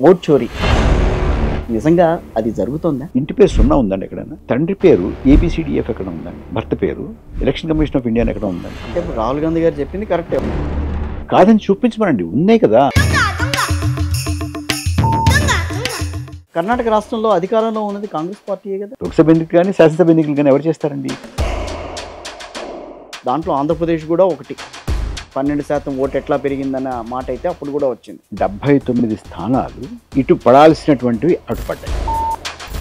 Vote చోరీ నిజంగా అది జరుగుతుందా? ఇంటి పేరు 0 ఉందండి ఎక్కడైనా? తండ్రి పేరు ABCDF ఎక్కడ ఉందండి? భర్త పేరు ఎలక్షన్ కమిషన్ ఆఫ్ ఇండియా ఎక్కడ ఉందండి? అంటే ఇప్పుడు రాహుల్ గాంధీ గారు చెప్పింది కరెక్టే. కాదని చూపించమనండి, ఉన్నాయి కదా. కర్ణాటక రాష్ట్రంలో అధికారంలో ఉన్నది కాంగ్రెస్ పార్టీయే కదా. లోక్సభ ఎన్నికలు కానీ శాసనసభ ఎన్నికలు కానీ ఎవరు చేస్తారండి? దాంట్లో ఆంధ్రప్రదేశ్ కూడా ఒకటి. 12% ఓటు ఎట్లా పెరిగిందన్న మాట అయితే అప్పుడు కూడా వచ్చింది. 79 స్థానాలు ఇటు పడాల్సినటువంటివి అటు పడ్డాయి.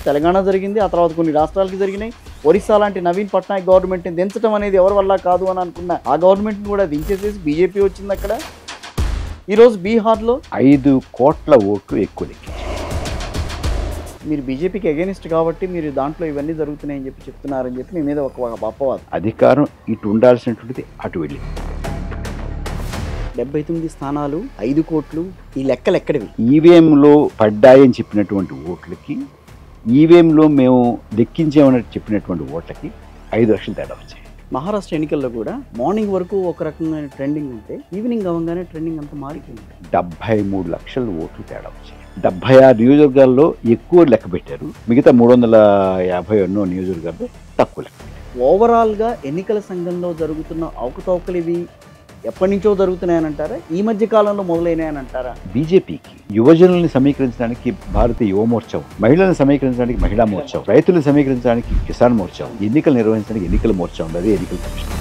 తెలంగాణ జరిగింది, ఆ తర్వాత కొన్ని రాష్ట్రాలకి జరిగినాయి. ఒరిస్సా లాంటి నవీన్ పట్నాయక్ గవర్నమెంట్ని దించడం అనేది ఎవరి వల్ల కాదు అని అనుకున్న ఆ గవర్నమెంట్ని కూడా దించేసేసి బీజేపీ వచ్చింది అక్కడ. ఈరోజు బీహార్లో 5 కోట్ల ఓట్లు ఎక్కువ లెక్కించారు. మీరు బీజేపీకి అగేనిస్ట్ కాబట్టి మీరు దాంట్లో ఇవన్నీ జరుగుతున్నాయని చెప్పి చెప్తున్నారని చెప్పి మీ మీద ఒక అపవాదం. అధికారం ఇటు ఉండాల్సినటువంటిది అటు వెళ్ళింది. 79 స్థానాలు, 5 కోట్లు, ఈ లెక్కలు ఎక్కడివి? ఈవీఎంలో పడ్డాయని చెప్పినటువంటి ఓట్లకి, ఈవీఎంలో మేము లెక్కించామని చెప్పినటువంటి ఓట్లకి 5 లక్షలు తేడా వచ్చాయి. మహారాష్ట్ర ఎన్నికల్లో కూడా మార్నింగ్ వరకు ఒక రకమైన ట్రెండింగ్ ఉంటే ఈవినింగ్ అవ్వగానే ట్రెండింగ్ అంతా మారిపోయింది. 73 లక్షల ఓట్లు తేడా వచ్చాయి. 76 నియోజకవర్గాల్లో ఎక్కువ లెక్క పెట్టారు, మిగతా 350 ఎన్నో నియోజకవర్గాల్లో తక్కువ లెక్క పెట్టారు. ఓవరాల్గా ఎన్నికల సంఘంలో జరుగుతున్న అవకతవకలు ఇవి ఎప్పటి నుంచో జరుగుతున్నాయని అంటారా, ఈ మధ్య కాలంలో మొదలైనాయని అంటారా? బీజేపీకి యువజనుల్ని సమీకరించడానికి భారతీయ యువ మోర్చా, మహిళలను సమీకరించడానికి మహిళా మోర్చా, రైతులను సమీకరించడానికి కిసాన్ మోర్చా, ఎన్నికలు నిర్వహించడానికి ఎన్నికల మోర్చా ఉంది, అదే ఎన్నికల కమిషన్.